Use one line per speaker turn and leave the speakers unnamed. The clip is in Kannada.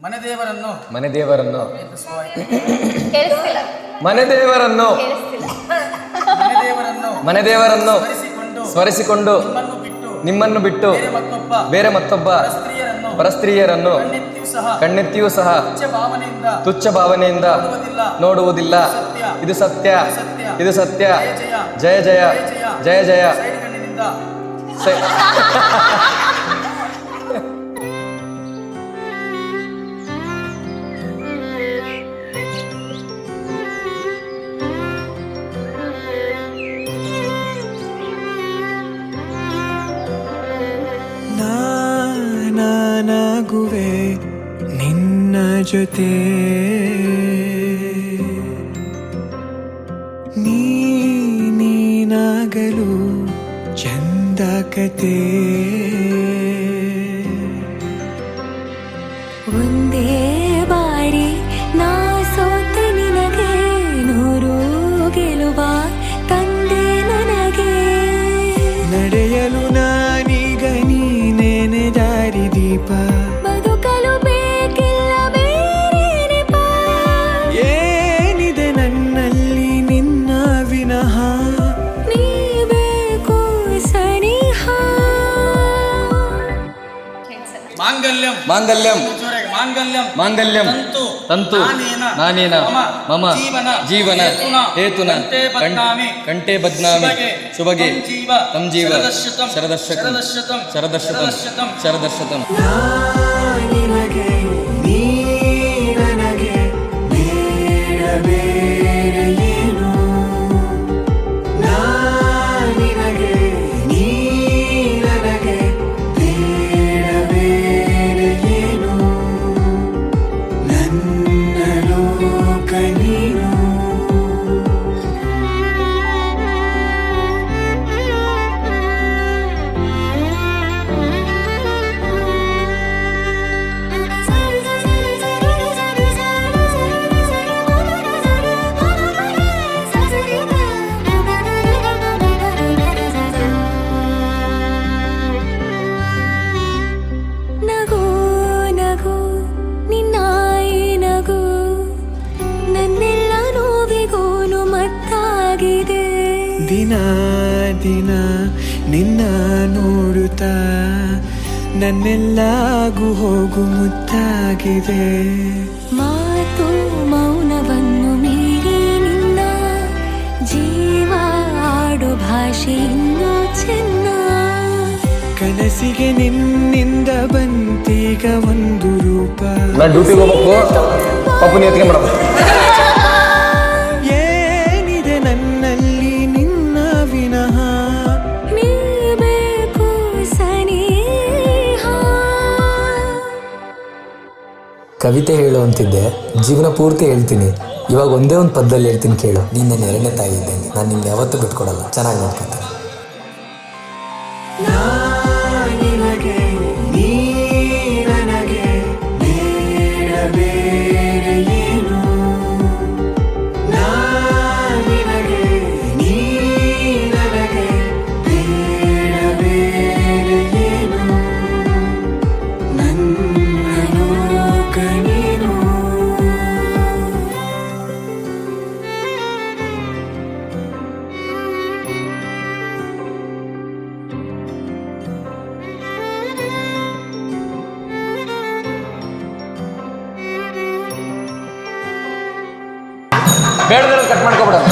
ಮನೆದೇವರನ್ನು
ಮನೆದೇವರನ್ನು
ಕೇಳಿಸ್ತಿಲ್ಲ
ಮನೆದೇವರನ್ನು
ಮನೆದೇವರನ್ನು
ಮನೆದೇವರನ್ನು ಸ್ಮರಿಸಿಕೊಂಡು ನಿಮ್ಮನ್ನು ಬಿಟ್ಟು ಬೇರೆ ಮತ್ತೊಬ್ಬ ಪರಸ್ತ್ರೀಯರನ್ನು ಕಣ್ಣೆತ್ತಿಯೂ ಸಹ ತುಚ್ಛ ಭಾವನೆಯಿಂದ ನೋಡುವುದಿಲ್ಲ. ಇದು ಸತ್ಯ, ಇದು ಸತ್ಯ. ಜಯ ಜಯ ಜಯ ಜಯ.
ನಾನಾಗುವೆ ನಿನ್ನ ಜೊತೆ, ನೀನಾಗಲು ಚಂದ ಕತೆ.
ಒಂದೇ ಬಾರಿ ನಾ ಸೋತ ನಿನಗೆ ನೂರು ಗೆಲುವ ತಂದೆ ನನಗೆ.
ನಡೆಯಲು ನಾನೀಗ ನೀನೇನೆ ದಾರಿ ದೀಪ,
ಬದುಕಲು ಬೇಕಿಲ್ಲ ಬೇರೆ ನೆಪ.
ಏನಿದೆ ನನ್ನಲ್ಲಿ ನಿನ್ನ ವಿನಃ,
ನೀ ಬೇಕು ಸನಿಹ.
ಮಾಂಗಲ್ಯಂ
ಮಾಂಗಲ್ಯಂ
ಮಾಂಗಲ್ಯಂ
ಮಾಂಗಲ್ಯಂ ತಂತು ನಾನೇನ ಮಮ ಜೀವನ ಹೇತುನ ಕಂಠೆ ಬಧ್ನಾಮಿ ಶುಭಗೆ ತಂ ಜೀವ ಶರದಶತಂ ಶರದಶತಂ ಶರದಶತಂ.
ನಿನಗೆ ನೀ ನನಗೆ ಬೇಡ ಬೇರೆ ಏನು, ನಿನಗೆ ನೀ ನನಗೆ ಬೇಡ ಬೇರೆ ಏನು, ನನ್ನ ಲೋಕ ನೀನು.
ನಗು ನಗು ನಿನ್ನಾಯಿ ನಗು, ನನ್ನೆಲ್ಲ ನೋವಿಗೋನು ಮತ್ತಾಗಿದೆ.
ದಿನ ದಿನ ನಿನ್ನ ನೋಡುತ್ತಾ ನನ್ನೆಲ್ಲಾಗು ಹೋಗು ಮುತ್ತಾಗಿದೆ.
ಮಾತು ಮೌನವನ್ನು ಮೀರಿ ನಿನ್ನ ಜೀವ ಆಡು ಭಾಷೆ ಇನ್ನೂ ಚೆನ್ನ.
ಕನಸಿಗೆ ನಿನ್ನಿಂದ ಬಂತೀಗ ಒಂದು ರೂಪ,
ನಾನು ಡ್ಯೂಟಿಗೆ ಹೋಗ್ಬೇಕು, ಪಾಪುನಿ ಎತ್ತಿಗೆ ಮೇಡಮ್.
ಏನಿದೆ ನನ್ನಲ್ಲಿ ನಿನ್ನ ವಿನಃ,
ನೀ ಬೇಕು ಸನಿಹ.
ಕವಿತೆ ಹೇಳು ಅಂತಿದ್ದೆ, ಜೀವನ ಪೂರ್ತಿ ಹೇಳ್ತೀನಿ. ಇವಾಗ ಒಂದೇ ಒಂದು ಪದದಲ್ಲಿ ಹೇಳ್ತೀನಿ ಕೇಳು. ನೀನು ನನ್ನ ಎರಡನೇ ತಾಯಿ ಇದ್ದೇನೆ, ನಾನು ನಿನ್ನ ಯಾವತ್ತೂ ಬಿಟ್ಕೊಡಲ್ಲ, ಚೆನ್ನಾಗಿ ನೋಡ್ಕೊತೀನಿ.
ನಿನಗೆ ನೀ ನನಗೆ ಬೇಡ ಬೇರೆ ಏನು, ನಿನಗೆ ನೀ ನನಗೆ ಬೇಡ ಬೇರೆ ಏನು, ನನ್ನ ಲೋಕ ನೀನು.
ಬೇಡದಲ್ಲಿ ಕಟ್ ಮಾಡ್ಕೊಬಿಡೋಣ.